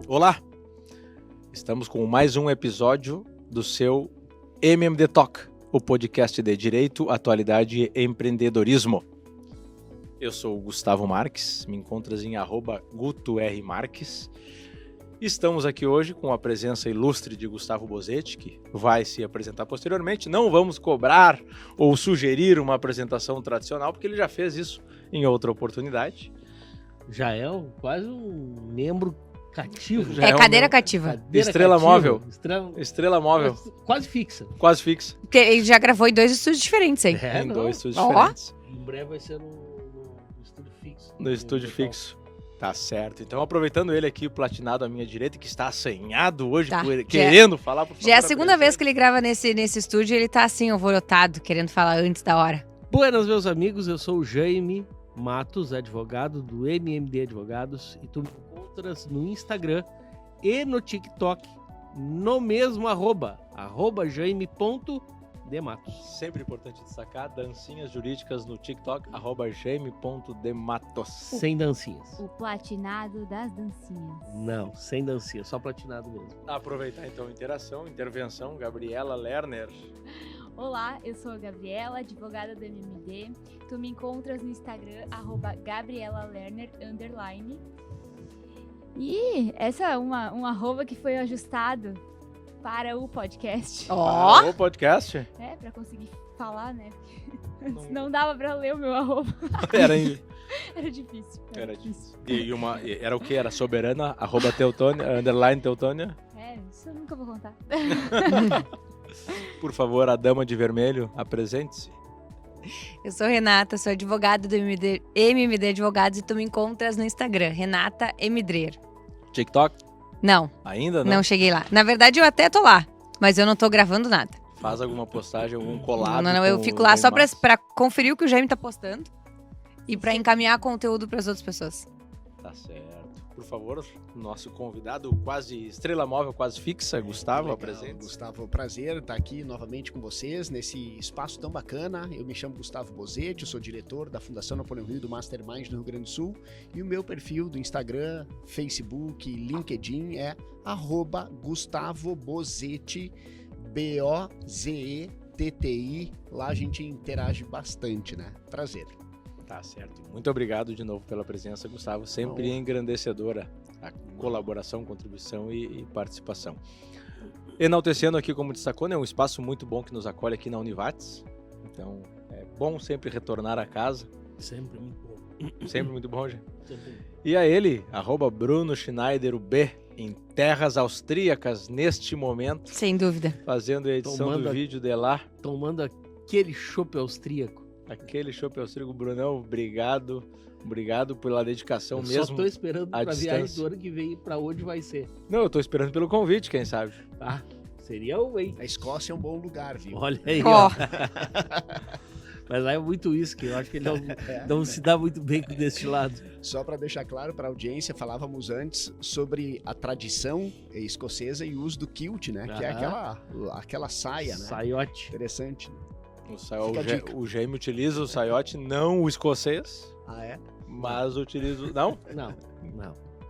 Olá, estamos com mais um episódio do seu MMD Talk, o podcast de Direito, Atualidade e Empreendedorismo. Eu sou o Gustavo Marques, me encontras em @GutoRMarques. Estamos aqui hoje com a presença ilustre de Gustavo Bosetti, que vai se apresentar posteriormente. Não vamos cobrar ou sugerir uma apresentação tradicional, porque ele já fez isso em outra oportunidade. Já é quase um membro cativo. É cadeira cativa. Estrela móvel. Estrela móvel. Quase fixa. Quase fixa. Porque ele já gravou em 2 estúdios diferentes aí. Em 2 estúdios Ó. diferentes. Em breve vai ser no estúdio fixo. No estúdio fixo. Tá certo. Então, aproveitando ele aqui, o platinado à minha direita, que está assanhado hoje, Tá. querendo falar, por favor. Já é a segunda vez que ele grava nesse estúdio e ele tá assim, alvorotado, querendo falar antes da hora. Buenas, meus amigos. Eu sou o Jaime Matos, advogado do MMD Advogados. E tu me encontras no Instagram e no TikTok no mesmo @, @jaime.dematos. Sempre importante destacar, dancinhas jurídicas no TikTok, @jaime.dematos. Sem dancinhas. O platinado das dancinhas. Não, sem dancinha, só platinado mesmo. Aproveitar então a intervenção, Gabriela Lerner. Olá, eu sou a Gabriela, advogada do MMD. Tu me encontras no Instagram, @GabrielaLerner_. E essa é um arroba que foi ajustado para o podcast. Ó! O podcast? É, pra conseguir falar, né? Antes não dava pra ler o meu arroba. Era difícil. Era difícil. Era o que? Era soberana, @Teutônia, _Teutônia. É, isso eu nunca vou contar. Por favor, a dama de vermelho, apresente-se. Eu sou Renata, sou advogada do MMD Advogados e tu me encontras no Instagram, Renata Emidrer. TikTok? Não, Ainda não cheguei lá. Na verdade, eu até tô lá, mas eu não tô gravando nada. Faz alguma postagem, algum collab? Não, eu com fico o lá só Jaime pra conferir o que o Jaime tá postando e pra encaminhar conteúdo pras outras pessoas. Tá certo. Por favor, nosso convidado, quase estrela móvel, quase fixa, Gustavo, Legal, apresente. Gustavo, prazer estar aqui novamente com vocês nesse espaço tão bacana. Eu me chamo Gustavo Bosetti, eu sou diretor da Fundação Napoleão Hill do Mastermind no Rio Grande do Sul e o meu perfil do Instagram, Facebook, LinkedIn é @Gustavo Bosetti, BOZETTI. Lá a gente interage bastante, né? Prazer. Tá certo. Muito obrigado de novo pela presença, Gustavo. Sempre engrandecedora a colaboração, contribuição e participação. Enaltecendo aqui, como destacou, né, um espaço muito bom que nos acolhe aqui na Univates. Então, é bom sempre retornar a casa. Sempre muito bom. Sempre muito bom, gente. Sempre. E a ele, @Bruno Schneider UB, em terras austríacas neste momento, Sem dúvida. fazendo a edição Tomando do a- vídeo de lá. Tomando aquele chopp austríaco. Aquele chopp austríaco, Brunão, obrigado pela dedicação Eu mesmo. só tô esperando à pra viagem distância. do ano que vem pra onde vai ser. Não, eu tô esperando pelo convite, quem sabe. Ah, seria o, hein? A Escócia é um bom lugar, viu? Olha aí, Ó, ó. Mas lá é muito isso, que eu acho que ele não se dá muito bem deste lado. Só para deixar claro para a audiência, falávamos antes sobre a tradição escocesa e o uso do kilt, né? Que é aquela saia, né? Saiote. Interessante. Fica a O dica. o Jaime utiliza o saiote, não o escocês, Ah, é? mas utiliza... Não?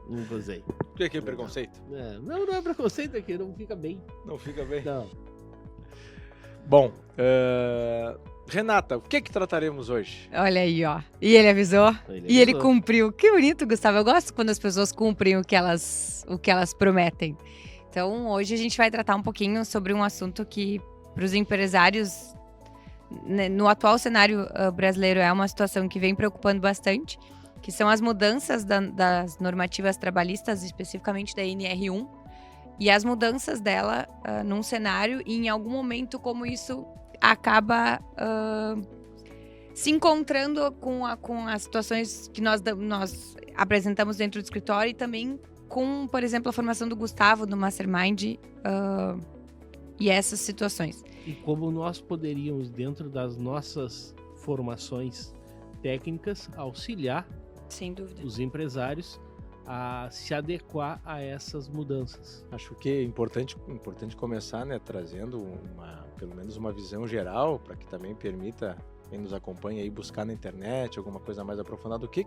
Não usei. O que é preconceito? Não é preconceito aqui, não fica bem. Não fica bem. Não. Bom, Renata, o que trataremos hoje? olha aí, ó. E ele avisou. E ele avisou. cumpriu. Que bonito, Gustavo. Eu gosto quando as pessoas cumprem o que elas prometem. Então, hoje a gente vai tratar um pouquinho sobre um assunto que, para os empresários, né, no atual cenário brasileiro, é uma situação que vem preocupando bastante, que são as mudanças das normativas trabalhistas, especificamente da NR1, e as mudanças dela num cenário e em algum momento como isso acaba se encontrando com as situações que nós apresentamos dentro do escritório e também com, por exemplo, a formação do Gustavo no Mastermind e essas situações. E como nós poderíamos, dentro das nossas formações técnicas, auxiliar Sem dúvida. os empresários a se adequar a essas mudanças. Acho que é importante começar, né, trazendo pelo menos uma visão geral, para que também permita quem nos acompanha aí, buscar na internet alguma coisa mais aprofundada, o que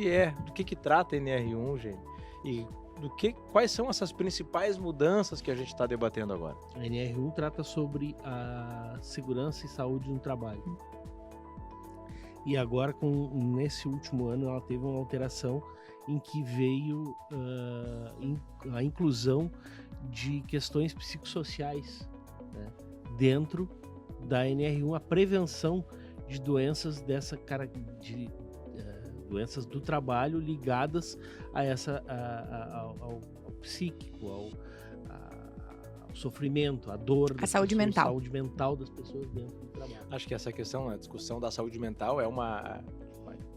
é, do que trata a NR1, gente? E quais são essas principais mudanças que a gente está debatendo agora? A NR1 trata sobre a segurança e saúde no trabalho. E agora, nesse último ano, ela teve uma alteração em que veio a inclusão de questões psicossociais, né, dentro da NR1, a prevenção de doenças doenças do trabalho ligadas ao psíquico, ao sofrimento, à dor, a saúde mental. A saúde mental das pessoas dentro do trabalho. Acho que essa questão, a discussão da saúde mental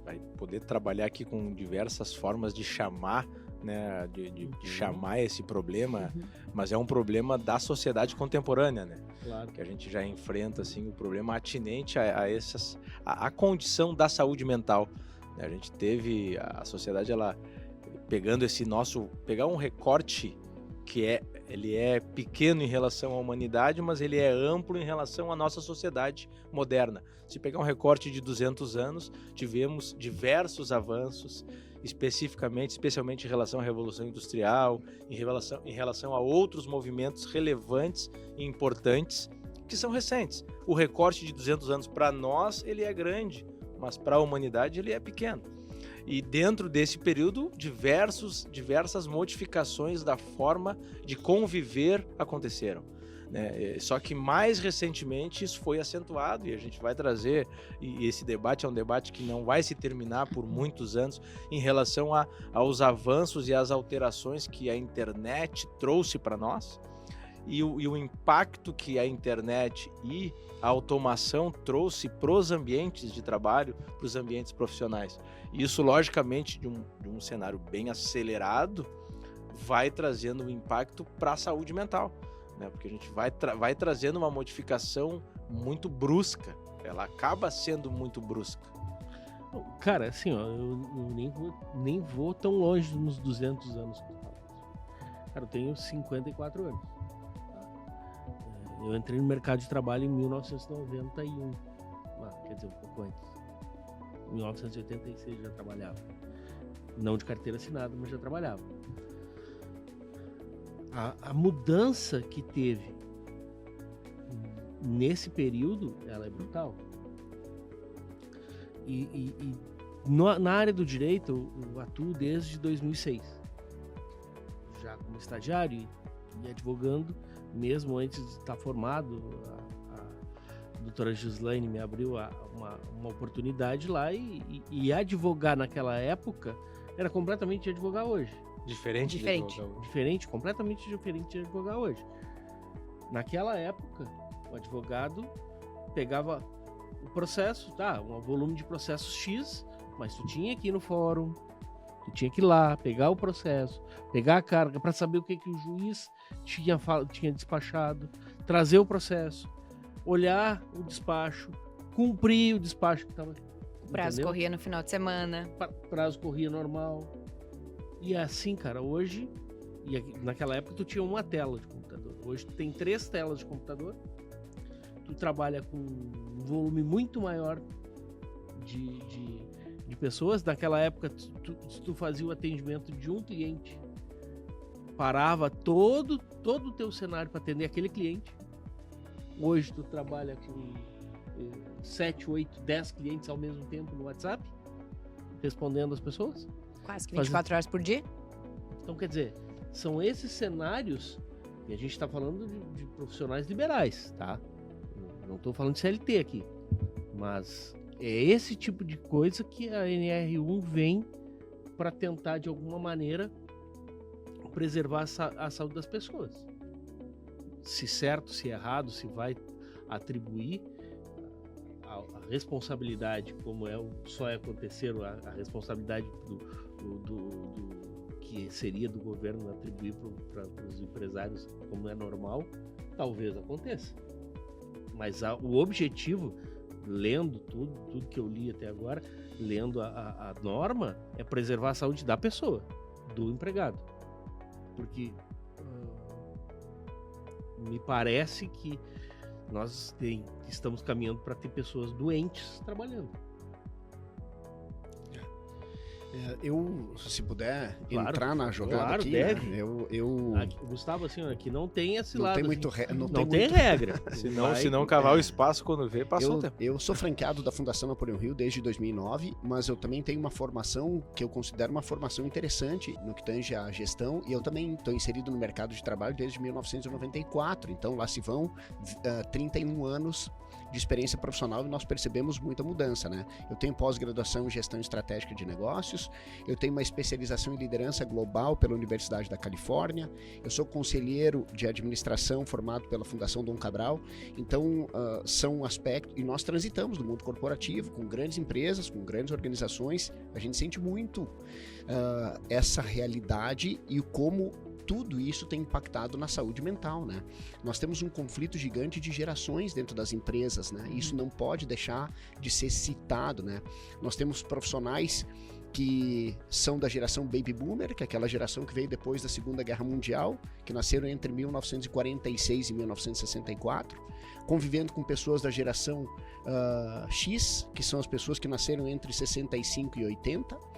vai poder trabalhar aqui com diversas formas de chamar, né, de chamar esse problema, mas é um problema da sociedade contemporânea, né? Claro. Que a gente já enfrenta, assim, o problema atinente a condição da saúde mental. A gente teve a sociedade, ela pegando pegar um recorte que ele é pequeno em relação à humanidade, mas ele é amplo em relação à nossa sociedade moderna. Se pegar um recorte de 200 anos, tivemos diversos avanços, especialmente em relação à Revolução Industrial, em relação a outros movimentos relevantes e importantes que são recentes. O recorte de 200 anos para nós, ele é grande, mas para a humanidade ele é pequeno. E dentro desse período, diversas modificações da forma de conviver aconteceram, né? Só que mais recentemente isso foi acentuado e a gente vai trazer, e esse debate é um debate que não vai se terminar por muitos anos, em relação aos avanços e às alterações que a internet trouxe para nós, e o impacto que a internet e a automação trouxe para os ambientes de trabalho, para os ambientes profissionais. Isso, logicamente, de um cenário bem acelerado, vai trazendo um impacto para a saúde mental, né? Porque a gente vai trazendo uma modificação muito brusca, ela acaba sendo muito brusca. Cara, assim, ó, eu nem vou tão longe nos 200 anos. Cara, eu tenho 54 anos. Eu entrei no mercado de trabalho em 1991. Quer dizer, um pouco antes. Em 1986 já trabalhava. Não de carteira assinada, mas já trabalhava. A mudança que teve nesse período, ela é brutal. Na área do direito, eu atuo desde 2006. Já como estagiário e advogando, mesmo antes de estar formado. A doutora Gislaine me abriu uma oportunidade lá e advogar naquela época era completamente de advogar hoje. Diferente. Completamente diferente de advogar hoje. Naquela época, o advogado pegava o processo, um volume de processos X, mas tu tinha que ir no fórum, tu tinha que ir lá, pegar o processo, pegar a carga para saber o que o juiz tinha despachado, trazer o processo, olhar o despacho, cumprir o despacho que estava. O prazo corria no final de semana. Prazo corria normal. E assim, cara, hoje, naquela época tu tinha uma tela de computador. Hoje tu tem 3 telas de computador. Tu trabalha com um volume muito maior de pessoas. Naquela época, tu fazia o atendimento de um cliente, parava todo o teu cenário para atender aquele cliente. Hoje tu trabalha com 7, 8, 10 clientes ao mesmo tempo no WhatsApp, respondendo as pessoas. Quase que 24 horas por dia. Então, quer dizer, são esses cenários, e a gente está falando de profissionais liberais, tá? Não estou falando de CLT aqui, mas é esse tipo de coisa que a NR1 vem para tentar, de alguma maneira, preservar a saúde das pessoas. Se certo, se errado, se vai atribuir a responsabilidade, como só acontecer, a responsabilidade do que seria do governo atribuir para os empresários, como é normal, talvez aconteça. Mas o objetivo, lendo tudo que eu li até agora, lendo a norma, é preservar a saúde da pessoa, do empregado. Porque me parece que nós estamos caminhando para ter pessoas doentes trabalhando. Eu, se puder, Claro, entrar na jogada claro, aqui, deve. né? Eu Aqui, Gustavo, assim, aqui não tem esse não lado. tem assim. muito Não tem tem muito- regra. Se não cavar o espaço quando vê, passou o tempo. Eu sou franqueado da Fundação Napoleão Hill desde 2009, mas eu também tenho uma formação que eu considero uma formação interessante no que tange à gestão, e eu também estou inserido no mercado de trabalho desde 1994, então lá se vão 31 anos de experiência profissional e nós percebemos muita mudança, né? Eu tenho pós-graduação em gestão estratégica de negócios, eu tenho uma especialização em liderança global pela Universidade da Califórnia, eu sou conselheiro de administração formado pela Fundação Dom Cabral, então são aspectos, e nós transitamos no mundo corporativo, com grandes empresas, com grandes organizações, a gente sente muito essa realidade e como tudo isso tem impactado na saúde mental, né? Nós temos um conflito gigante de gerações dentro das empresas, né? Isso não pode deixar de ser citado, né? Nós temos profissionais que são da geração Baby Boomer, que é aquela geração que veio depois da Segunda Guerra Mundial, que nasceram entre 1946 e 1964, convivendo com pessoas da geração X, que são as pessoas que nasceram entre 65 e 80,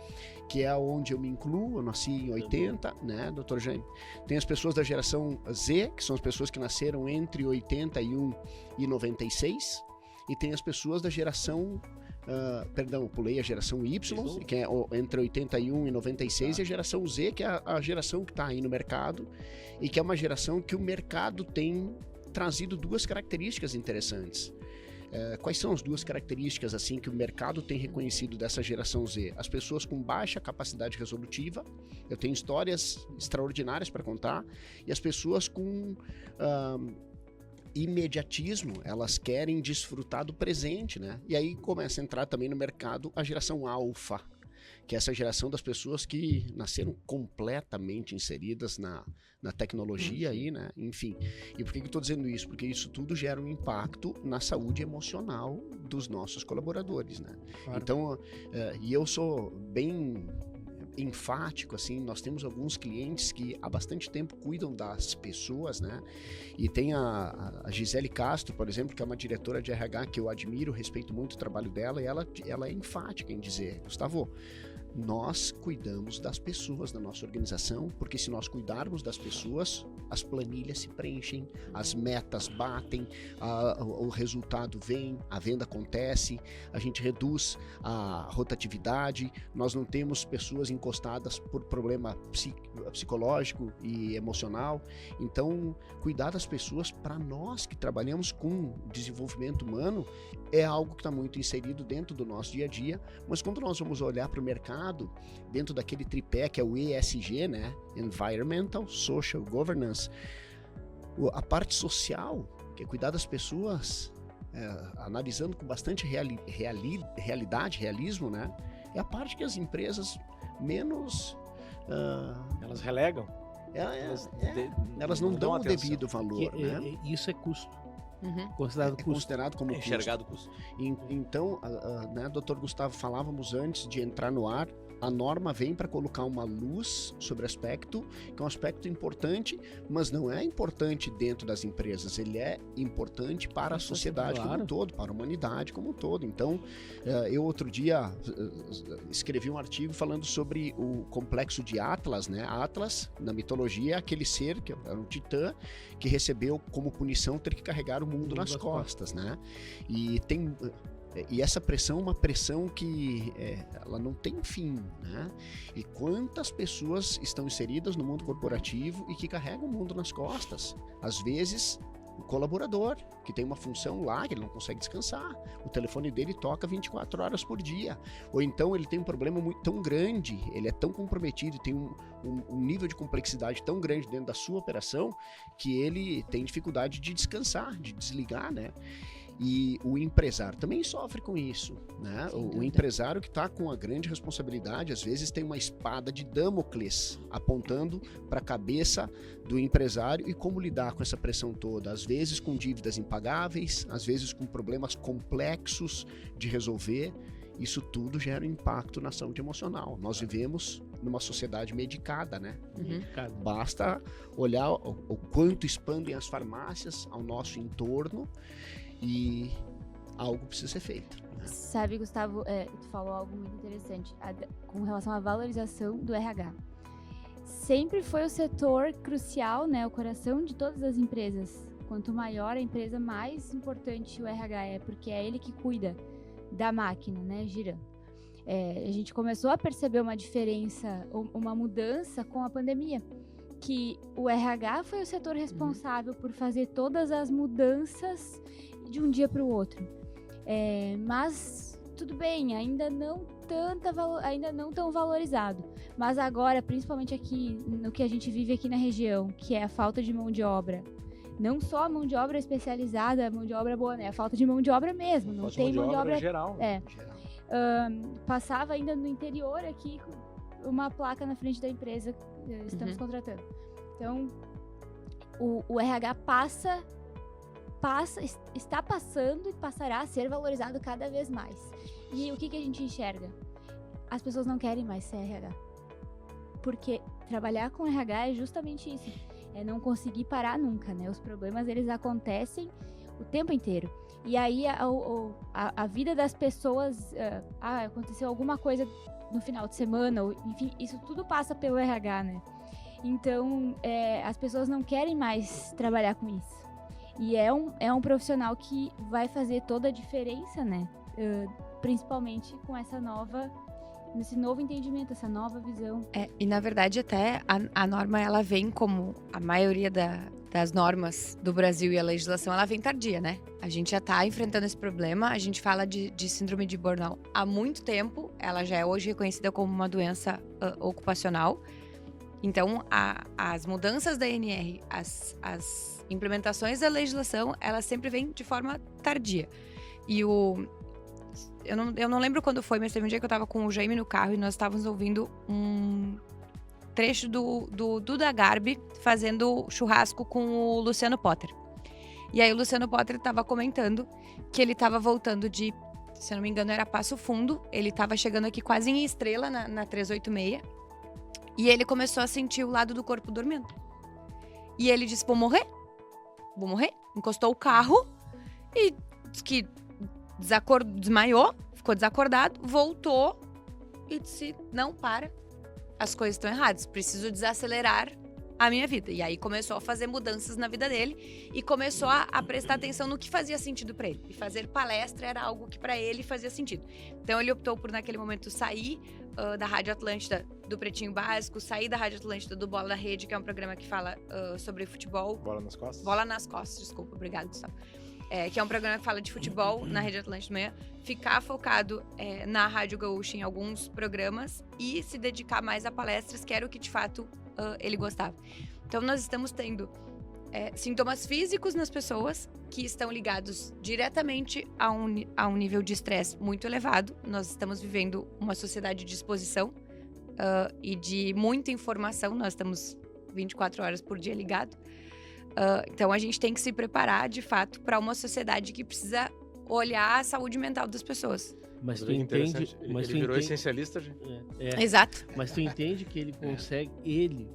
que é onde eu me incluo, eu nasci em 80, né, Dr. Jaime? Tem as pessoas da geração Z, que são as pessoas que nasceram entre 81 e 96, e tem as pessoas da geração, eu pulei a geração Y, que é entre 81 e 96, e a geração Z, que é a geração que está aí no mercado, e que é uma geração que o mercado tem trazido duas características interessantes. Quais são as duas características assim que o mercado tem reconhecido dessa geração Z? As pessoas com baixa capacidade resolutiva, eu tenho histórias extraordinárias para contar, e as pessoas com imediatismo, elas querem desfrutar do presente, né? E aí começa a entrar também no mercado a geração alfa, que é essa geração das pessoas que nasceram completamente inseridas na tecnologia aí, né? Enfim. E por que eu estou dizendo isso? Porque isso tudo gera um impacto na saúde emocional dos nossos colaboradores, né? Claro. Então, e eu sou bem enfático, assim, nós temos alguns clientes que há bastante tempo cuidam das pessoas, né? E tem a Gisele Castro, por exemplo, que é uma diretora de RH que eu admiro, respeito muito o trabalho dela, e ela é enfática em dizer, Gustavo, nós cuidamos das pessoas da nossa organização, porque se nós cuidarmos das pessoas, as planilhas se preenchem, as metas batem, o resultado vem, a venda acontece, a gente reduz a rotatividade, nós não temos pessoas encostadas por problema psicológico e emocional. Então, cuidar das pessoas, para nós que trabalhamos com desenvolvimento humano, é algo que está muito inserido dentro do nosso dia a dia, mas quando nós vamos olhar para o mercado, dentro daquele tripé que é o ESG, né? Environmental, Social, Governance, a parte social, que é cuidar das pessoas, analisando com bastante realidade, realismo, né? É a parte que as empresas menos... Elas relegam. Elas não dão o atenção. devido valor, né? Isso é custo. É considerado como custo. Enxergado custo. Então, né, Dr. Gustavo, falávamos antes de entrar no ar, a norma vem para colocar uma luz sobre o aspecto, que é um aspecto importante, mas não é importante dentro das empresas, ele é importante para a sociedade como um todo, para a humanidade como um todo. Então, eu outro dia escrevi um artigo falando sobre o complexo de Atlas, né? Atlas, na mitologia, é aquele ser que era um titã que recebeu como punição ter que carregar o mundo nas costas, né? E essa pressão é uma pressão que ela não tem fim, né? E quantas pessoas estão inseridas no mundo corporativo e que carregam o mundo nas costas? Às vezes, o colaborador, que tem uma função lá, que ele não consegue descansar. O telefone dele toca 24 horas por dia. Ou então ele tem um problema tão grande, ele é tão comprometido, tem um nível de complexidade tão grande dentro da sua operação, que ele tem dificuldade de descansar, de desligar, né? E o empresário também sofre com isso, né? O empresário que está com a grande responsabilidade, às vezes tem uma espada de Damocles apontando para a cabeça do empresário e como lidar com essa pressão toda, às vezes com dívidas impagáveis, às vezes com problemas complexos de resolver. isso tudo gera um impacto na saúde emocional. Nós vivemos numa sociedade medicada, né? Cara, Basta olhar o quanto expandem as farmácias ao nosso entorno e algo precisa ser feito. Sabe, Gustavo, tu falou algo muito interessante com relação à valorização do RH. Sempre foi o setor crucial, né, o coração de todas as empresas. Quanto maior a empresa, mais importante o RH é, porque é ele que cuida da máquina, né, girando. A gente começou a perceber uma diferença, uma mudança com a pandemia, que o RH foi o setor responsável por fazer todas as mudanças de um dia para o outro. Mas tudo bem, ainda não tão valorizado. Mas agora, principalmente aqui, no que a gente vive aqui na região, que é a falta de mão de obra. Não só a mão de obra especializada, a mão de obra boa, né? A falta de mão de obra mesmo. Não tem mão de obra geral. Geral. Passava ainda no interior aqui uma placa na frente da empresa, estamos contratando. Então, o RH está passando e passará a ser valorizado cada vez mais. E o que a gente enxerga? As pessoas não querem mais ser RH. Porque trabalhar com RH é justamente isso. É não conseguir parar nunca, né? Os problemas, eles acontecem o tempo inteiro. E aí, a vida das pessoas... aconteceu alguma coisa no final de semana, enfim, isso tudo passa pelo RH, né? Então, as pessoas não querem mais trabalhar com isso. E é um profissional que vai fazer toda a diferença, né? Principalmente com nesse novo entendimento, essa nova visão. E na verdade até a norma ela vem como a maioria das normas do Brasil e a legislação, ela vem tardia, né? A gente já tá enfrentando esse problema, a gente fala de síndrome de burnout há muito tempo, ela já é hoje reconhecida como uma doença ocupacional. Então, as mudanças da ANR, as implementações da legislação, elas sempre vêm de forma tardia. E eu não lembro quando foi, mas teve um dia que eu tava com o Jaime no carro e nós estávamos ouvindo um trecho do Duda Garbi fazendo churrasco com o Luciano Potter. E aí o Luciano Potter tava comentando que ele tava voltando se eu não me engano, era Passo Fundo. Ele tava chegando aqui quase em Estrela, na 386. E ele começou a sentir o lado do corpo dormindo. E ele disse, vou morrer. Encostou o carro e disse que desmaiou, ficou desacordado, voltou e disse, não, para, as coisas estão erradas, preciso desacelerar a minha vida. E aí começou a fazer mudanças na vida dele e começou a prestar atenção no que fazia sentido pra ele. E fazer palestra era algo que pra ele fazia sentido. Então ele optou por, naquele momento, sair da Rádio Atlântida do Pretinho Básico, sair da Rádio Atlântida do Bola da Rede, que é um programa que fala sobre futebol. Bola nas costas? Bola nas costas, desculpa, obrigado, Gustavo. Que é um programa que fala de futebol na Rede Atlântida de manhã, ficar focado na Rádio Gaúcha em alguns programas e se dedicar mais a palestras, que era o que de fato ele gostava. Então nós estamos tendo sintomas físicos nas pessoas que estão ligados diretamente a um nível de estresse muito elevado. Nós estamos vivendo uma sociedade de exposição e de muita informação, nós estamos 24 horas por dia ligado. Então a gente tem que se preparar de fato para uma sociedade que precisa olhar a saúde mental das pessoas. Mas tu entende... Ele virou essencialista, gente. Exato. Mas tu entende que ele consegue,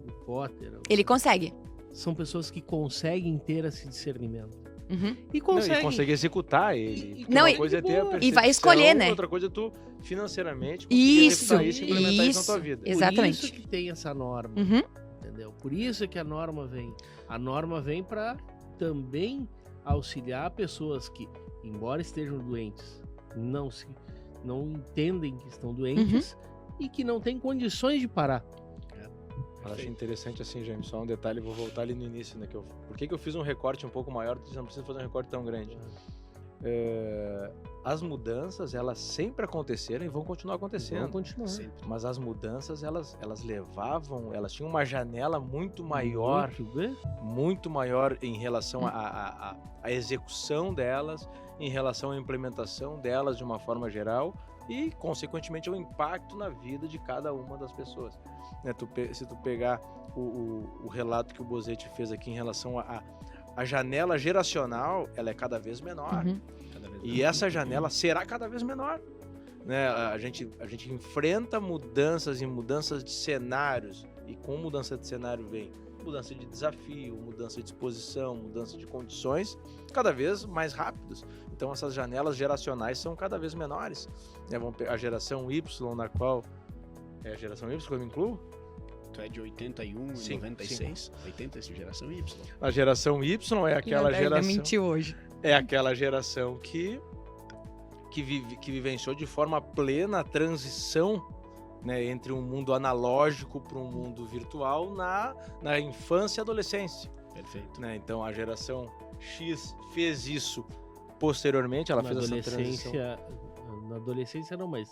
o Potter... Ele consegue. São pessoas que conseguem ter esse discernimento. Uhum. E conseguem... E consegue executar ele. Não, uma coisa é ter a percepção, e vai escolher, né? Outra coisa é tu, financeiramente, conseguir executar isso e implementar isso na tua vida. Exatamente. Por isso que tem essa norma. Uhum. Entendeu? Por isso que a norma vem. A norma vem para também auxiliar pessoas que, embora estejam doentes, não entendem que estão doentes e que não têm condições de parar. Eu acho interessante assim, Jaime, só um detalhe, vou voltar ali no início, né? Por que eu fiz um recorte um pouco maior, porque você não precisa fazer um recorte tão grande. As mudanças, elas sempre aconteceram e vão continuar acontecendo. Vão continuar. Sempre. Mas as mudanças, elas tinham uma janela muito maior, muito maior em relação à execução delas, em relação à implementação delas de uma forma geral e, consequentemente, ao impacto na vida de cada uma das pessoas. Né, se tu pegar o relato que o Bozetti fez aqui em relação a janela geracional, ela é cada vez menor. Uhum. E essa janela será cada vez menor. né? A gente enfrenta mudanças e mudanças de cenários, e com mudança de cenário vem mudança de desafio, mudança de exposição, mudança de condições cada vez mais rápidos. Então essas janelas geracionais são cada vez menores, né? Vamos pegar a geração Y, na qual é a geração Y que eu me incluo? Tu é de 81 Sim, e 96? 80 essa geração Y. A geração Y é aquela Ele geração... mentiu hoje. É aquela geração que vivenciou de forma plena a transição, né, entre um mundo analógico para um mundo virtual na infância e adolescência. Perfeito. Né? Então a geração X fez isso posteriormente, ela fez essa transição. Na adolescência não, mas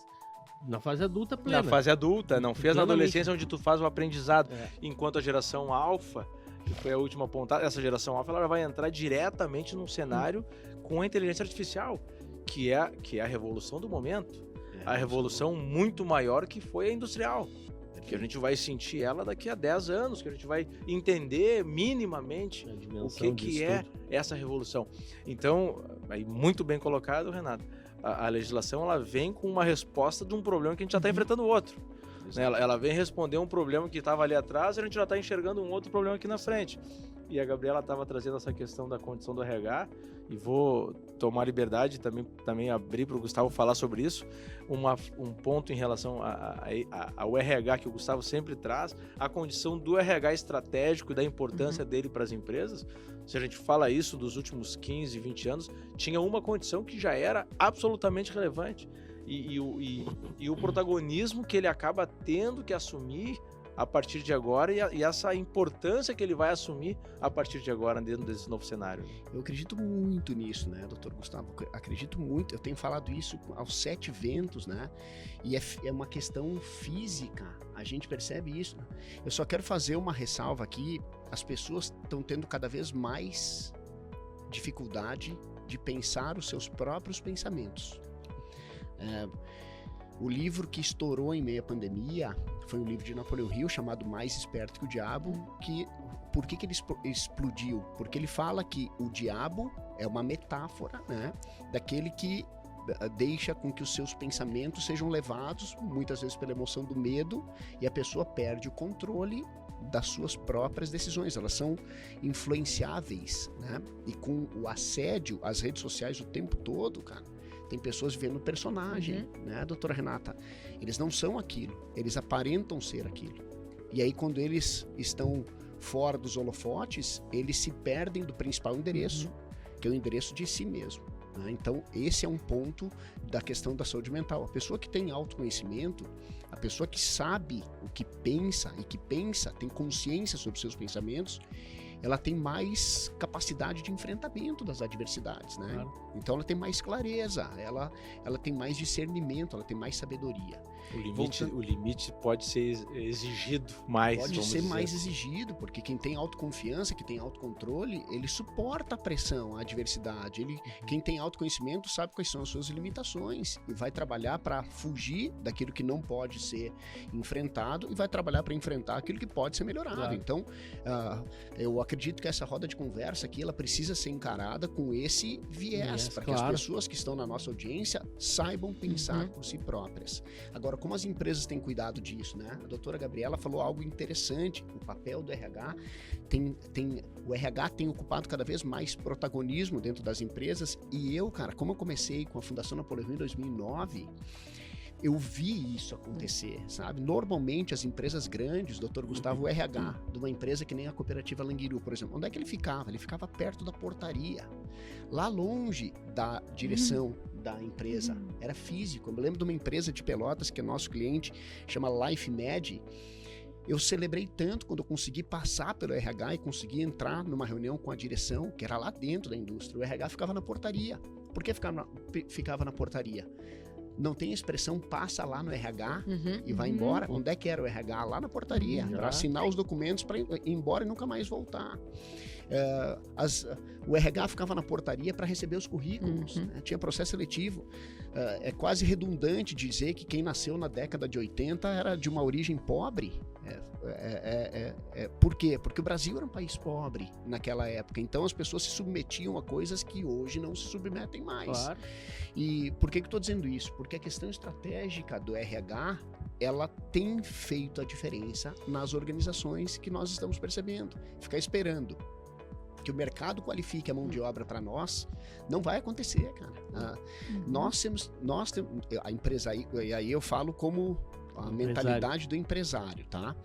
na fase adulta plena. Na fase adulta, não fez na Plenamente. adolescência onde tu faz o aprendizado. É. Enquanto a geração alfa, que foi a última apontada, essa geração alfa ela vai entrar diretamente num cenário com a inteligência artificial, que é a revolução do momento. A revolução muito maior que foi a industrial, que a gente vai sentir ela daqui a 10 anos, que a gente vai entender minimamente A o dimensão que disso é tudo. essa revolução. Então, aí muito bem colocado, Renato, a legislação ela vem com uma resposta de um problema que a gente já está enfrentando outro. Né? Ela vem responder um problema que estava ali atrás e a gente já está enxergando um outro problema aqui na frente. E a Gabriela estava trazendo essa questão da condição do RH, e vou tomar liberdade também abrir para o Gustavo falar sobre isso, um ponto em relação ao RH que o Gustavo sempre traz, a condição do RH estratégico e da importância dele para as empresas. Se a gente fala isso dos últimos 15, 20 anos, tinha uma condição que já era absolutamente relevante, e o protagonismo que ele acaba tendo que assumir a partir de agora, e essa importância que ele vai assumir a partir de agora dentro desse novo cenário. Eu acredito muito nisso, né, doutor Gustavo? Acredito muito, eu tenho falado isso aos 7 ventos, né? E é uma questão física, a gente percebe isso, né? Eu só quero fazer uma ressalva aqui, as pessoas estão tendo cada vez mais dificuldade de pensar os seus próprios pensamentos. O livro que estourou em meio à pandemia foi um livro de Napoleão Hill chamado Mais Esperto que o Diabo. Por que ele explodiu? Porque ele fala que o diabo é uma metáfora, né, daquele que deixa com que os seus pensamentos sejam levados, muitas vezes pela emoção do medo, e a pessoa perde o controle das suas próprias decisões. Elas são influenciáveis, né? E com o assédio, as redes sociais o tempo todo, cara, tem pessoas vivendo personagem, né, doutora Renata? Eles não são aquilo, eles aparentam ser aquilo. E aí, quando eles estão fora dos holofotes, eles se perdem do principal endereço, que é o endereço de si mesmo. Né? Então, esse é um ponto da questão da saúde mental. A pessoa que tem autoconhecimento, a pessoa que sabe o que pensa e que pensa, tem consciência sobre seus pensamentos, ela tem mais capacidade de enfrentamento das adversidades, né? Claro. Então ela tem mais clareza, ela tem mais discernimento, ela tem mais sabedoria. O limite pode ser exigido mais. Pode vamos ser dizer. mais exigido, porque quem tem autoconfiança, que tem autocontrole, ele suporta a pressão, a adversidade. Quem tem autoconhecimento sabe quais são as suas limitações e vai trabalhar para fugir daquilo que não pode ser enfrentado e vai trabalhar para enfrentar aquilo que pode ser melhorado. Claro. Então, eu acredito que essa roda de conversa aqui, ela precisa ser encarada com esse viés, para que as pessoas que estão na nossa audiência saibam pensar por si próprias. Agora, como as empresas têm cuidado disso, né? A doutora Gabriela falou algo interessante, o papel do RH, o RH tem ocupado cada vez mais protagonismo dentro das empresas, e eu, cara, como eu comecei com a Fundação Napoleão em 2009, eu vi isso acontecer, sabe? Normalmente as empresas grandes, doutor Gustavo, o RH de uma empresa que nem a Cooperativa Languiru, por exemplo, onde é que ele ficava? Ele ficava perto da portaria, lá longe da direção da empresa, era físico. Eu me lembro de uma empresa de Pelotas que é nosso cliente, chama LifeMed. Eu celebrei tanto quando eu consegui passar pelo RH e consegui entrar numa reunião com a direção, que era lá dentro da indústria. O RH ficava na portaria. Por que ficava na portaria? Não tem expressão passa lá no RH e vai embora. Onde é que era o RH? Lá na portaria, para assinar os documentos para ir embora e nunca mais voltar. O RH ficava na portaria para receber os currículos, né? Tinha processo seletivo. É quase redundante dizer que quem nasceu na década de 80 era de uma origem pobre. Por quê? Porque o Brasil era um país pobre naquela época, então as pessoas se submetiam a coisas que hoje não se submetem mais. Claro. E por que eu estou dizendo isso? Porque a questão estratégica do RH, ela tem feito a diferença nas organizações que nós estamos percebendo. Ficar esperando que o mercado qualifique a mão de obra para nós, não vai acontecer, cara. Nós temos a empresa, e aí eu falo como a mentalidade do empresário, tá?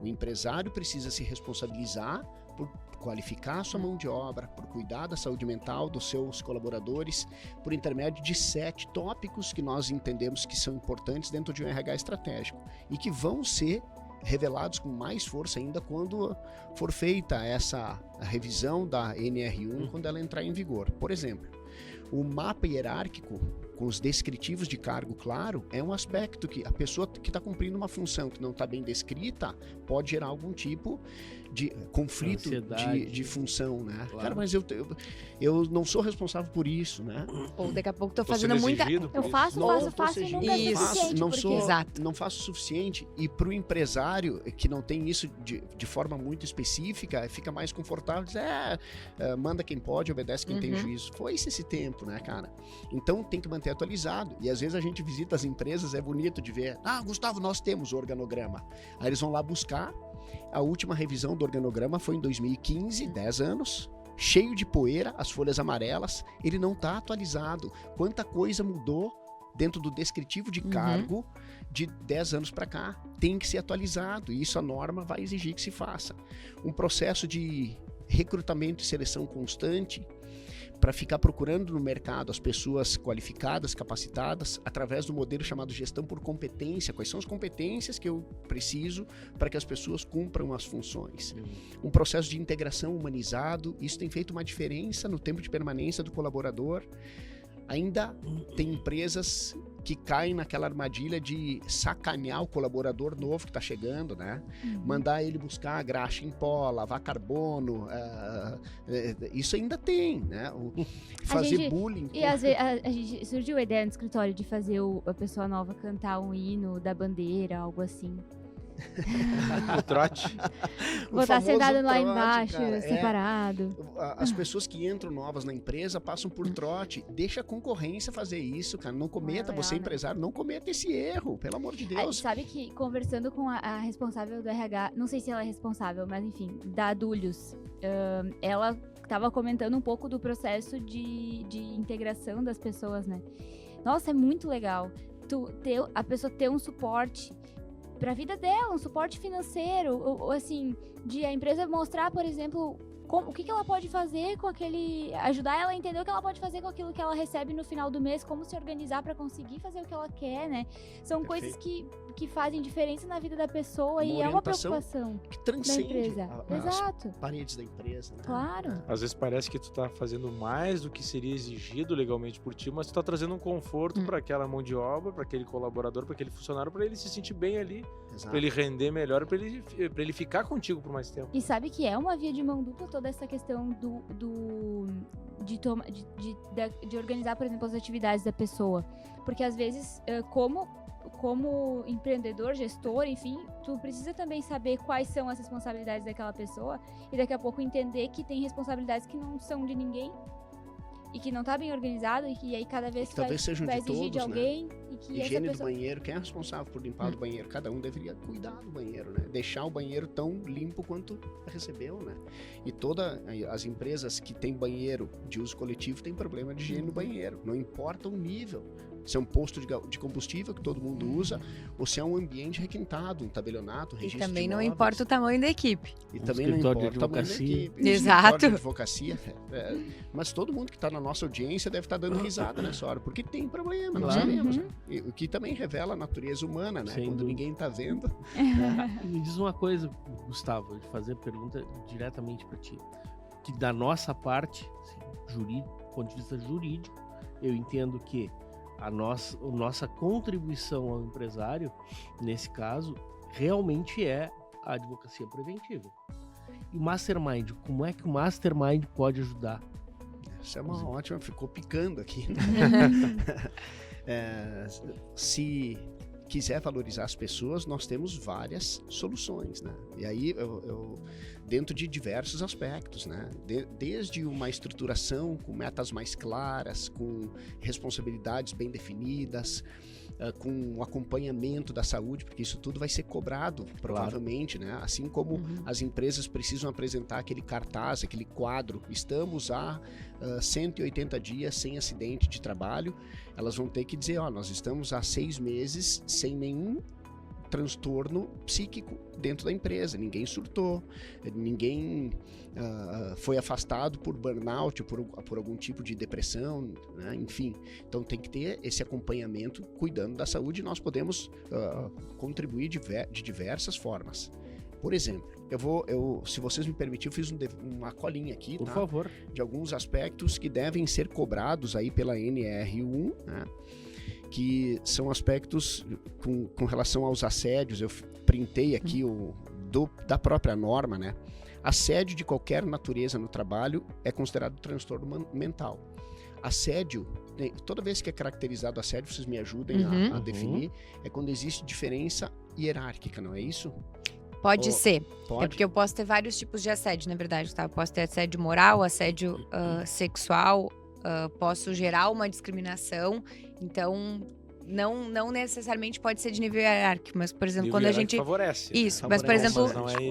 O empresário precisa se responsabilizar por qualificar a sua mão de obra, por cuidar da saúde mental dos seus colaboradores, por intermédio de 7 tópicos que nós entendemos que são importantes dentro de um RH estratégico e que vão ser revelados com mais força ainda quando for feita essa revisão da NR1, quando ela entrar em vigor. Por exemplo, o mapa hierárquico com os descritivos de cargo claro é um aspecto que a pessoa que está cumprindo uma função que não está bem descrita pode gerar algum tipo de conflito de função, né? Claro. Cara, mas eu não sou responsável por isso, né? Ou daqui a pouco tô Tô sendo fazendo muita... exigido por Eu isso. faço Não, e tô nunca é Isso. suficiente. Não porque... sou, Exato. não faço o suficiente, e para o empresário que não tem isso de forma muito específica, fica mais confortável dizer, manda quem pode, obedece quem tem juízo. Foi-se esse tempo, né, cara? Então tem que manter atualizado, e às vezes a gente visita as empresas, é bonito de ver, Gustavo, nós temos o organograma. Aí eles vão lá buscar, a última revisão do organograma foi em 2015, 10 anos, cheio de poeira, as folhas amarelas, ele não está atualizado. Quanta coisa mudou dentro do descritivo de cargo de 10 anos para cá. Tem que ser atualizado, e isso a norma vai exigir que se faça. Um processo de recrutamento e seleção constante para ficar procurando no mercado as pessoas qualificadas, capacitadas, através do modelo chamado gestão por competência. Quais são as competências que eu preciso para que as pessoas cumpram as funções? Um processo de integração humanizado, isso tem feito uma diferença no tempo de permanência do colaborador. Ainda tem empresas que caem naquela armadilha de sacanear o colaborador novo que está chegando, né? Mandar ele buscar a graxa em pó, lavar carbono, isso ainda tem, né? Fazer bullying. E às vezes a gente surgiu a ideia no escritório de fazer a pessoa nova cantar um hino da bandeira, algo assim. O trote. Botar famoso sentado lá trote, embaixo, cara, separado. As pessoas que entram novas na empresa passam por trote. Deixa a concorrência fazer isso, cara. Não cometa, legal, você né? empresário, não cometa esse erro, pelo amor de Aí, Deus. sabe que, conversando com a responsável do RH, não sei se ela é responsável, mas enfim, da Adulhos, ela estava comentando um pouco do processo de integração das pessoas, né? Nossa, é muito legal a pessoa ter um suporte para a vida dela, um suporte financeiro, ou assim, de a empresa mostrar, por exemplo, o que ela pode fazer com ajudar ela a entender o que ela pode fazer com aquilo que ela recebe no final do mês, como se organizar para conseguir fazer o que ela quer, né? São coisas que fazem diferença na vida da pessoa e é uma preocupação que da transcende empresa. Exato. as paredes da empresa, né? Claro. Às vezes parece que tu tá fazendo mais do que seria exigido legalmente por ti, mas tu tá trazendo um conforto para aquela mão de obra, para aquele colaborador, para aquele funcionário, para ele se sentir bem ali, Exato. para ele render melhor, para ele ficar contigo por mais tempo. E sabe que é uma via de mão dupla toda essa questão de organizar, por exemplo, as atividades da pessoa. Porque às vezes, como empreendedor, gestor, enfim, tu precisa também saber quais são as responsabilidades daquela pessoa e daqui a pouco entender que tem responsabilidades que não são de ninguém e que não tá bem organizado e que aí cada vez que talvez sejam vai de exigir todos, de alguém e que essa higiene pessoa... do banheiro, quem é responsável por limpar o banheiro? Cada um deveria cuidar do banheiro, né? Deixar o banheiro tão limpo quanto recebeu, né? E todas as empresas que têm banheiro de uso coletivo têm problema de higiene no banheiro, não importa o nível. Se é um posto de combustível que todo mundo usa, ou se é um ambiente requintado, um tabelionato, um E registro também de não imóveis. importa o tamanho da equipe. E Um também não escritório de importa o tamanho da advocacia. equipe. Exato. Escritório de advocacia. Mas todo mundo que está na nossa audiência deve estar dando risada nessa hora, porque tem problema, nós Claro. sabemos. O que também revela a natureza humana, né? Sem Quando dúvida. ninguém está vendo. Me diz uma coisa, Gustavo, de fazer a pergunta diretamente para ti. Que da nossa parte, assim, do ponto de vista jurídico, eu entendo que a nossa contribuição ao empresário, nesse caso, realmente é a advocacia preventiva. E o Mastermind, como é que o Mastermind pode ajudar? Essa é uma ótima, ficou picando aqui. Se quiser valorizar as pessoas, nós temos várias soluções, né? E aí, dentro de diversos aspectos, né? Desde uma estruturação com metas mais claras, com responsabilidades bem definidas, com o acompanhamento da saúde, porque isso tudo vai ser cobrado, provavelmente, né? Assim como as empresas precisam apresentar aquele cartaz, aquele quadro, estamos há 180 dias sem acidente de trabalho, elas vão ter que dizer, nós estamos há 6 meses sem nenhum transtorno psíquico dentro da empresa, ninguém surtou, ninguém foi afastado por burnout, por algum tipo de depressão, né? Enfim, então tem que ter esse acompanhamento cuidando da saúde, e nós podemos contribuir de diversas formas. Por exemplo, se vocês me permitirem, eu fiz uma colinha aqui, Por favor. de alguns aspectos que devem ser cobrados aí pela NR1, né? Que são aspectos com relação aos assédios. Eu printei aqui da própria norma, né? Assédio de qualquer natureza no trabalho é considerado transtorno mental. Assédio, toda vez que é caracterizado assédio, vocês me ajudem a definir, é quando existe diferença hierárquica, não é isso? Pode ser. Pode? É porque eu posso ter vários tipos de assédio, na verdade, tá? Eu posso ter assédio moral, assédio sexual, posso gerar uma discriminação. Então, não necessariamente pode ser de nível hierárquico, mas, por exemplo, quando a gente... favorece. Isso, mas, por exemplo,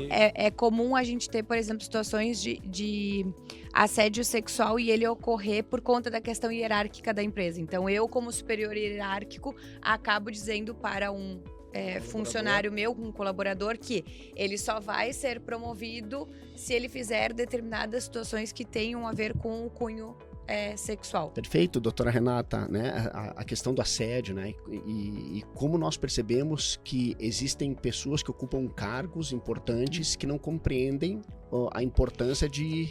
é... é comum a gente ter, por exemplo, situações de assédio sexual e ele ocorrer por conta da questão hierárquica da empresa. Então, eu, como superior hierárquico, acabo dizendo para um funcionário meu, um colaborador, que ele só vai ser promovido se ele fizer determinadas situações que tenham a ver com o cunho sexual. Perfeito, doutora Renata, né? A questão do assédio, né? E como nós percebemos que existem pessoas que ocupam cargos importantes que não compreendem a importância de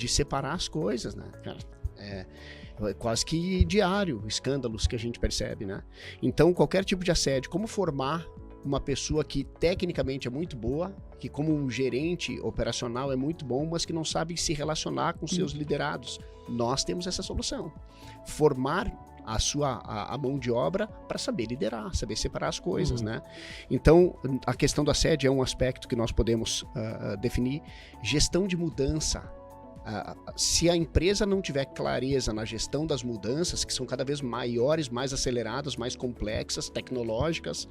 separar as coisas, né? Cara, é quase que diário, escândalos que a gente percebe, né? Então, qualquer tipo de assédio, como formar uma pessoa que tecnicamente é muito boa, que como um gerente operacional é muito bom, mas que não sabe se relacionar com seus liderados. Nós temos essa solução. Formar a mão de obra para saber liderar, saber separar as coisas, né? Então, a questão do assédio é um aspecto que nós podemos definir. Gestão de mudança. Se a empresa não tiver clareza na gestão das mudanças, que são cada vez maiores, mais aceleradas, mais complexas, tecnológicas,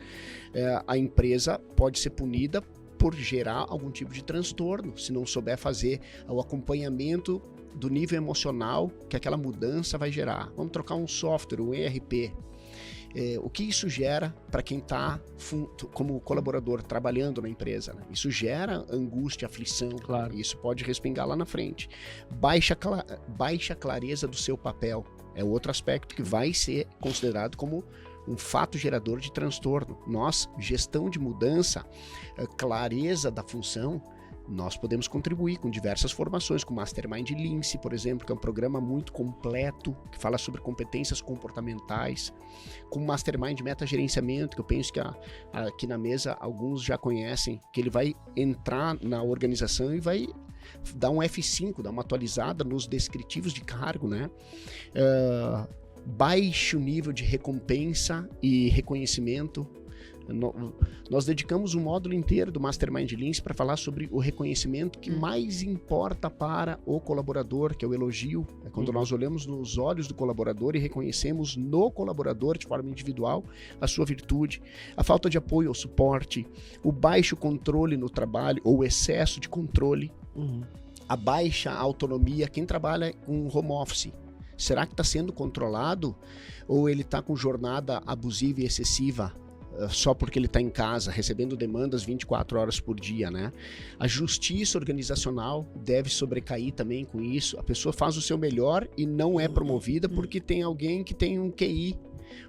a empresa pode ser punida por gerar algum tipo de transtorno, se não souber fazer o acompanhamento do nível emocional que aquela mudança vai gerar. Vamos trocar um software, um ERP. O que isso gera para quem está como colaborador trabalhando na empresa, né? Isso gera angústia, aflição, claro. Isso pode respingar lá na frente. Baixa clareza do seu papel é outro aspecto que vai ser considerado como um fato gerador de transtorno. Gestão de mudança, clareza da função, nós podemos contribuir com diversas formações, com o Mastermind Lince, por exemplo, que é um programa muito completo, que fala sobre competências comportamentais, com o Mastermind Metagerenciamento, que eu penso que aqui na mesa alguns já conhecem, que ele vai entrar na organização e vai dar um F5, dar uma atualizada nos descritivos de cargo, né? Baixo nível de recompensa e reconhecimento. Nós dedicamos um módulo inteiro do Mastermind Lince para falar sobre o reconhecimento que mais importa para o colaborador, que é o elogio. É quando nós olhamos nos olhos do colaborador e reconhecemos no colaborador, de forma individual, a sua virtude, a falta de apoio ou suporte, o baixo controle no trabalho ou o excesso de controle, a baixa autonomia, quem trabalha com home office. Será que está sendo controlado ou ele está com jornada abusiva e excessiva só porque ele está em casa, recebendo demandas 24 horas por dia, né? A justiça organizacional deve sobrecair também com isso. A pessoa faz o seu melhor e não é promovida porque tem alguém que tem um QI,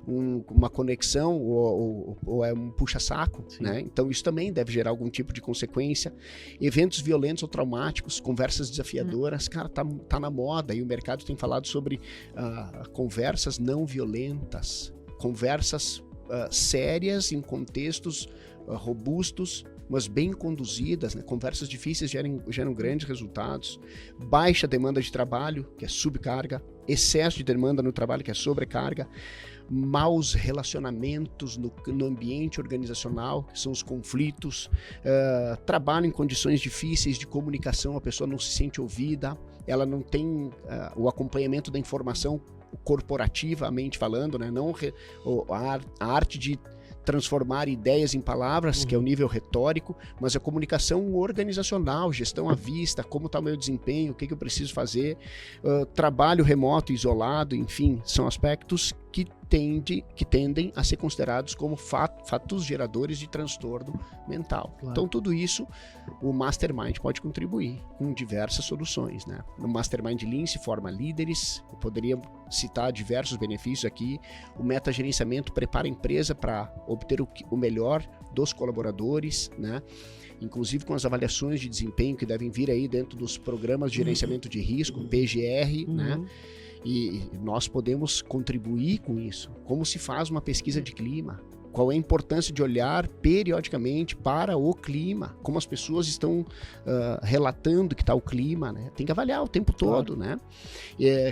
uma conexão ou é um puxa-saco, né? Então isso também deve gerar algum tipo de consequência. Eventos violentos ou traumáticos, conversas desafiadoras, cara, tá na moda e o mercado tem falado sobre conversas não violentas, conversas sérias em contextos robustos, mas bem conduzidas, né? Conversas difíceis geram grandes resultados. Baixa demanda de trabalho, que é subcarga. Excesso de demanda no trabalho, que é sobrecarga. Maus relacionamentos no ambiente organizacional, que são os conflitos. Trabalho em condições difíceis de comunicação, a pessoa não se sente ouvida, ela não tem o acompanhamento da informação corporativamente falando, né? Não a arte de transformar ideias em palavras, que é o nível retórico, mas a comunicação organizacional, gestão à vista, como está o meu desempenho, o que eu preciso fazer, trabalho remoto, isolado, enfim, são aspectos que tendem a ser considerados como fatos geradores de transtorno mental. Claro. Então, tudo isso, o Mastermind pode contribuir com diversas soluções, né? No Mastermind Lean se forma líderes, eu poderia citar diversos benefícios aqui. O metagerenciamento prepara a empresa para obter o melhor dos colaboradores, né? Inclusive com as avaliações de desempenho que devem vir aí dentro dos programas de gerenciamento de risco, PGR, né? E nós podemos contribuir com isso. Como se faz uma pesquisa de clima? Qual é a importância de olhar periodicamente para o clima? Como as pessoas estão relatando que está o clima, né? Tem que avaliar o tempo todo, né?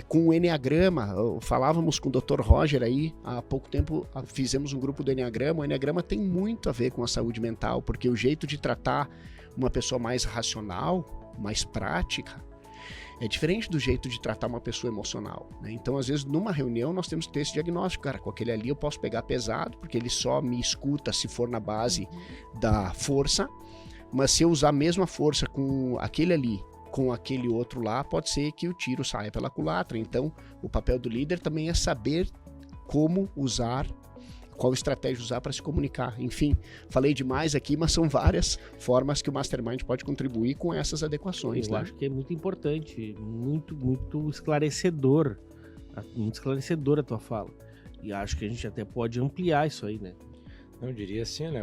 Com o Enneagrama, falávamos com o Dr. Roger aí, há pouco tempo fizemos um grupo do Enneagrama. O Enneagrama tem muito a ver com a saúde mental, porque o jeito de tratar uma pessoa mais racional, mais prática, é diferente do jeito de tratar uma pessoa emocional, né? Então, às vezes, numa reunião, nós temos que ter esse diagnóstico. Cara, com aquele ali eu posso pegar pesado, porque ele só me escuta se for na base da força, mas se eu usar a mesma força com aquele ali, com aquele outro lá, pode ser que o tiro saia pela culatra. Então, o papel do líder também é saber como usar, qual estratégia usar para se comunicar. Enfim, falei demais aqui, mas são várias formas que o Mastermind pode contribuir com essas adequações. Eu acho que é muito importante, muito esclarecedor, muito esclarecedora a tua fala. E acho que a gente até pode ampliar isso aí, né? Eu diria assim, né?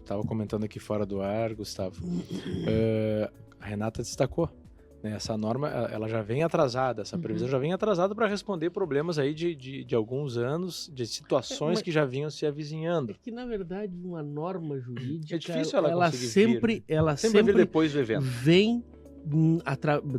Tava comentando aqui fora do ar, Gustavo. A Renata destacou. Essa norma, ela já vem atrasada, essa previsão já vem atrasada para responder problemas aí de alguns anos, de situações que já vinham se avizinhando. É que, na verdade, uma norma jurídica, é difícil ela sempre vir, ela sempre vir depois do evento.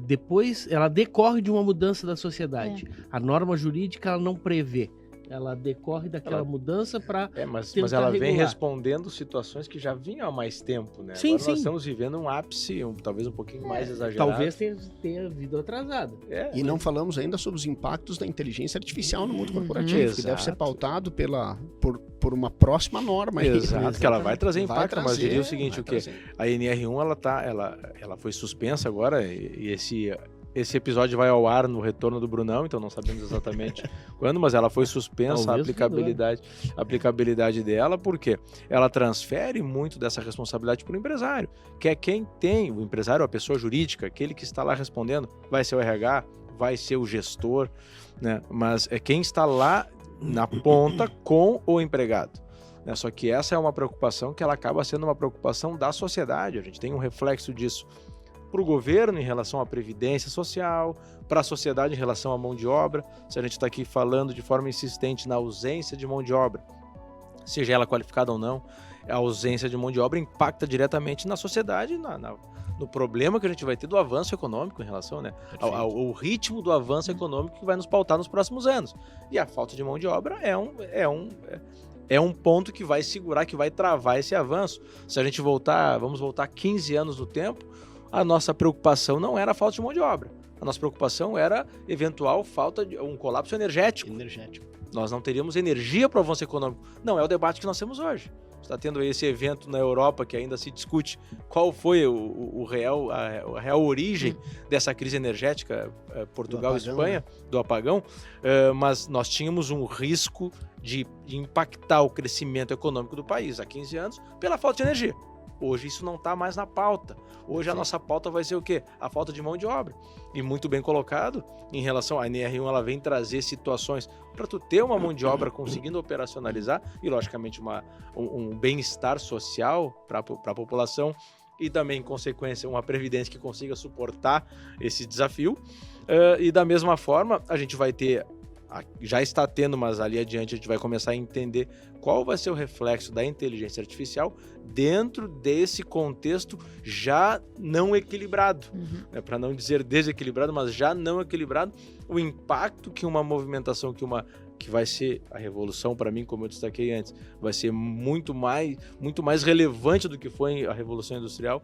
Depois, ela decorre de uma mudança da sociedade. A norma jurídica, ela não prevê. Ela decorre daquela mudança para mas ela vem respondendo situações que já vinham há mais tempo, né? Sim, Agora sim. Nós estamos vivendo um ápice, talvez um pouquinho mais exagerado. Talvez tenha vindo atrasada. E não falamos ainda sobre os impactos da inteligência artificial no mundo corporativo, que deve ser pautado por uma próxima norma. Exato, que ela vai trazer impacto, mas eu diria o seguinte, a NR1 ela foi suspensa agora, e esse episódio vai ao ar no retorno do Brunão, então não sabemos exatamente quando, mas ela foi suspensa a aplicabilidade dela, porque ela transfere muito dessa responsabilidade para o empresário, que é quem tem, o empresário, a pessoa jurídica, aquele que está lá respondendo, vai ser o RH, vai ser o gestor, né? Mas é quem está lá na ponta com o empregado. Só que essa é uma preocupação que ela acaba sendo uma preocupação da sociedade, a gente tem um reflexo disso para o governo em relação à previdência social, para a sociedade em relação à mão de obra. Se a gente está aqui falando de forma insistente na ausência de mão de obra, seja ela qualificada ou não, a ausência de mão de obra impacta diretamente na sociedade, no problema que a gente vai ter do avanço econômico em relação, né, ao ritmo do avanço econômico que vai nos pautar nos próximos anos. E a falta de mão de obra é um ponto que vai segurar, que vai travar esse avanço. Se a gente vamos voltar 15 anos no tempo, a nossa preocupação não era a falta de mão de obra. A nossa preocupação era eventual falta de um colapso energético. Nós não teríamos energia para o avanço econômico. Não é o debate que nós temos hoje. Está tendo esse evento na Europa que ainda se discute qual foi a real origem dessa crise energética, Portugal e Espanha, do apagão, mas nós tínhamos um risco de impactar o crescimento econômico do país há 15 anos pela falta de energia. Hoje isso não está mais na pauta. Hoje a nossa pauta vai ser o quê? A falta de mão de obra. E muito bem colocado, em relação à NR1, ela vem trazer situações para tu ter uma mão de obra conseguindo operacionalizar e, logicamente, um bem-estar social para a população e também, em consequência, uma previdência que consiga suportar esse desafio. E da mesma forma, a gente vai ter já está tendo, mas ali adiante a gente vai começar a entender qual vai ser o reflexo da inteligência artificial dentro desse contexto já não equilibrado, né? Para não dizer desequilibrado, mas já não equilibrado, o impacto que uma movimentação, que vai ser a revolução, para mim, como eu destaquei antes, vai ser muito mais relevante do que foi a Revolução Industrial,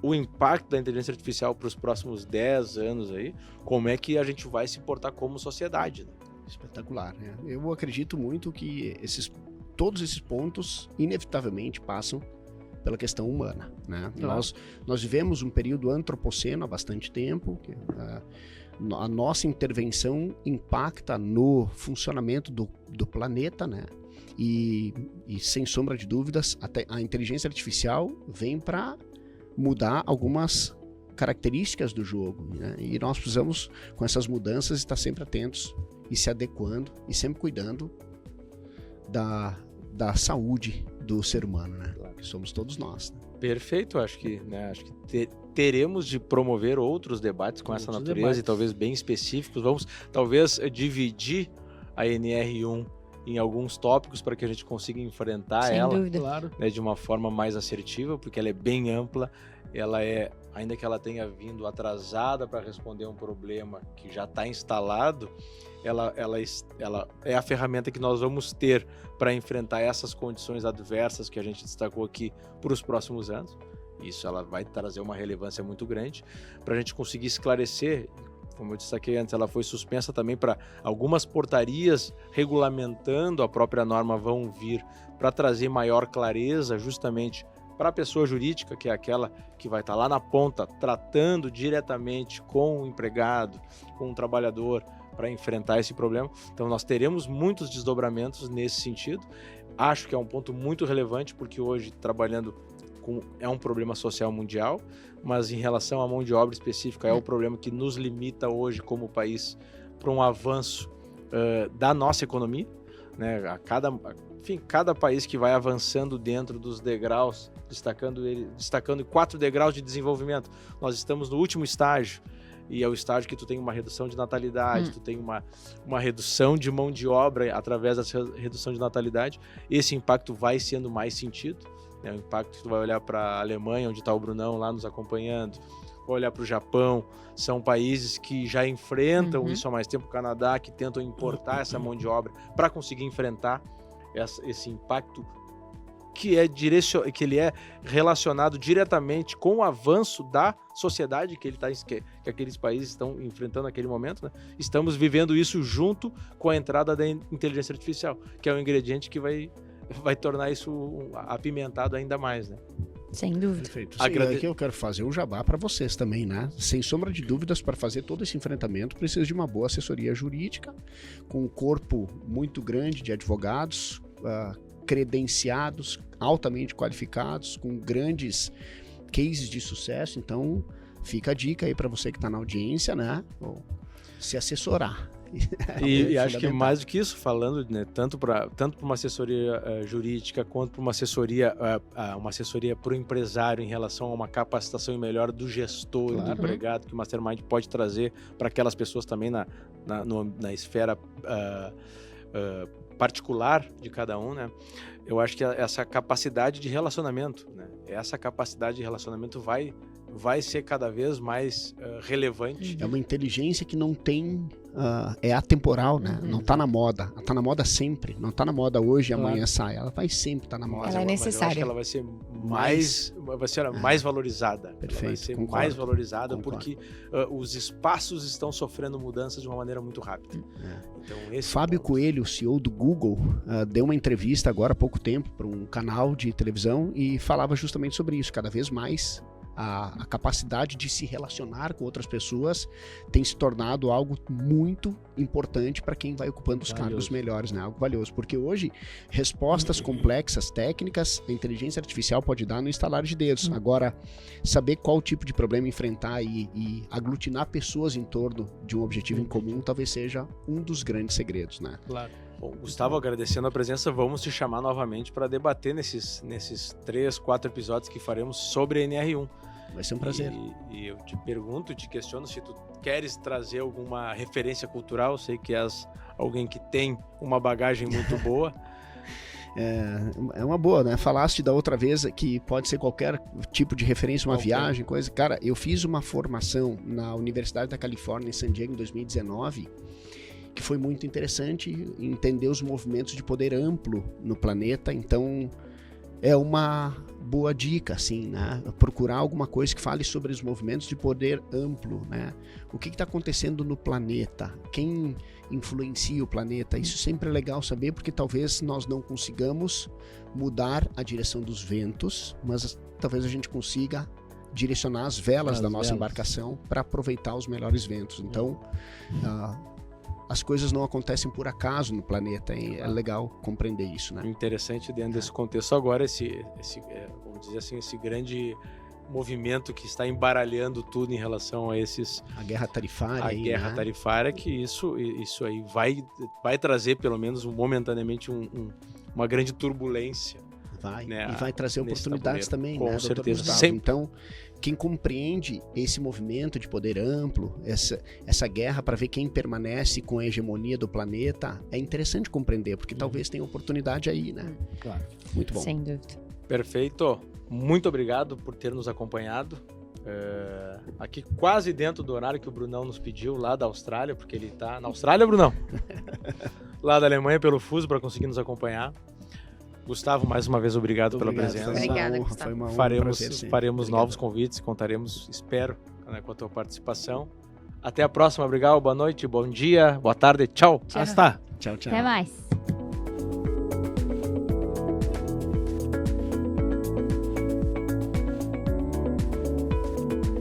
o impacto da inteligência artificial para os próximos 10 anos aí, como é que a gente vai se portar como sociedade, né? Espetacular, né? Eu acredito muito que todos esses pontos inevitavelmente passam pela questão humana, né? Claro. Nós vivemos um período antropoceno há bastante tempo, a nossa intervenção impacta no funcionamento do planeta, né? E sem sombra de dúvidas, até a inteligência artificial vem para mudar algumas características do jogo, né? E nós precisamos, com essas mudanças, estar sempre atentos e se adequando e sempre cuidando da saúde do ser humano, né? Claro. Que somos todos nós, né? Perfeito, acho que teremos de promover outros debates com essa Outros natureza debates. e talvez bem específicos. Vamos talvez dividir a NR1 em alguns tópicos para que a gente consiga enfrentar Sem ela, dúvida. Claro. né, de uma forma mais assertiva, porque ela é bem ampla, ainda que ela tenha vindo atrasada para responder um problema que já está instalado, ela é a ferramenta que nós vamos ter para enfrentar essas condições adversas que a gente destacou aqui para os próximos anos. Isso ela vai trazer uma relevância muito grande para a gente conseguir esclarecer. Como eu destaquei antes, ela foi suspensa também para algumas portarias regulamentando a própria norma vão vir para trazer maior clareza justamente para a pessoa jurídica, que é aquela que vai estar lá na ponta tratando diretamente com o empregado, com o trabalhador, para enfrentar esse problema. Então nós teremos muitos desdobramentos nesse sentido. Acho que é um ponto muito relevante, porque hoje trabalhando é um problema social mundial, mas em relação à mão de obra específica é o problema que nos limita hoje como país para um avanço da nossa economia, né? Cada país que vai avançando dentro dos degraus, destacando 4 degraus de desenvolvimento. Nós estamos no último estágio, e é o estágio que tu tem uma redução de natalidade, tu tem uma redução de mão de obra através dessa redução de natalidade. Esse impacto vai sendo mais sentido, né? O impacto que tu vai olhar para a Alemanha, onde está o Brunão lá nos acompanhando, vai olhar para o Japão, são países que já enfrentam isso há mais tempo, o Canadá, que tentam importar essa mão de obra para conseguir enfrentar esse impacto que ele é relacionado diretamente com o avanço da sociedade que que aqueles países estão enfrentando naquele momento, né? Estamos vivendo isso junto com a entrada da inteligência artificial, que é um ingrediente que vai tornar isso apimentado ainda mais, né? Sem dúvida. Perfeito. Sim, aqui eu quero fazer um jabá para vocês também, né? Sem sombra de dúvidas, para fazer todo esse enfrentamento, precisa de uma boa assessoria jurídica, com um corpo muito grande de advogados, credenciados, altamente qualificados, com grandes cases de sucesso. Então, fica a dica aí para você que está na audiência, né? Se assessorar. E acho que mais do que isso, falando, né, tanto para uma assessoria jurídica quanto para uma assessoria para o empresário em relação a uma capacitação melhor do gestor, do empregado, que o Mastermind pode trazer para aquelas pessoas também na esfera particular de cada um, né? Eu acho que essa capacidade de relacionamento, né? Essa capacidade de relacionamento vai ser cada vez mais relevante. É uma inteligência que não tem... é atemporal, né? Não tá na moda. Ela tá na moda sempre. Não tá na moda hoje e amanhã sai. Ela vai sempre estar na moda. Ela é necessária. Mas eu acho que ela vai ser mais valorizada. Perfeito. Ela vai ser Concordo. mais valorizada Concordo. porque os espaços estão sofrendo mudanças de uma maneira muito rápida. Então, Fábio Coelho, CEO do Google, deu uma entrevista agora há pouco tempo para um canal de televisão e falava justamente sobre isso. Cada vez mais a capacidade de se relacionar com outras pessoas tem se tornado algo muito importante para quem vai ocupando os cargos melhores, né? Algo valioso, porque hoje respostas complexas, técnicas, a inteligência artificial pode dar no instalar de dedos. Agora, saber qual tipo de problema enfrentar e aglutinar pessoas em torno de um objetivo em comum talvez seja um dos grandes segredos, né? Claro. Bom, Gustavo, agradecendo a presença, vamos te chamar novamente para debater nesses 3, 4 episódios que faremos sobre a NR1. vai ser um prazer. E eu te pergunto, te questiono se tu queres trazer alguma referência cultural. Eu sei que és alguém que tem uma bagagem muito boa. É uma boa, né? Falaste da outra vez que pode ser qualquer tipo de referência, uma viagem, coisa. Cara, eu fiz uma formação na Universidade da Califórnia, em San Diego, em 2019, que foi muito interessante entender os movimentos de poder amplo no planeta. Então, é uma boa dica, assim, né? Procurar alguma coisa que fale sobre os movimentos de poder amplo, né? O que está acontecendo no planeta? Quem influencia o planeta? Isso sempre é legal saber, porque talvez nós não consigamos mudar a direção dos ventos, mas talvez a gente consiga direcionar as velas da nossa embarcação para aproveitar os melhores ventos. Então, as coisas não acontecem por acaso no planeta, hein? É legal compreender isso, né? Interessante dentro desse contexto agora, vamos dizer assim, esse grande movimento que está embaralhando tudo em relação a esses... A guerra tarifária. A guerra tarifária, que isso aí vai trazer, pelo menos momentaneamente, uma grande turbulência. Vai, né, e vai trazer oportunidades também, com né, certeza. Sempre. Então, quem compreende esse movimento de poder amplo, essa guerra para ver quem permanece com a hegemonia do planeta, é interessante compreender, porque talvez tenha oportunidade aí, né? Claro. Muito bom. Sem dúvida. Perfeito. Muito obrigado por ter nos acompanhado. Aqui quase dentro do horário que o Brunão nos pediu, lá da Austrália, porque ele está na Austrália, Brunão? Lá da Alemanha, pelo fuso, para conseguir nos acompanhar. Gustavo, mais uma vez, obrigado pela presença. Obrigada, Gustavo. Foi uma honra, faremos novos convites, contaremos, espero, né, com a tua participação. Até a próxima, obrigado, boa noite, bom dia, boa tarde, tchau. Hasta. Tchau, tchau. Até mais.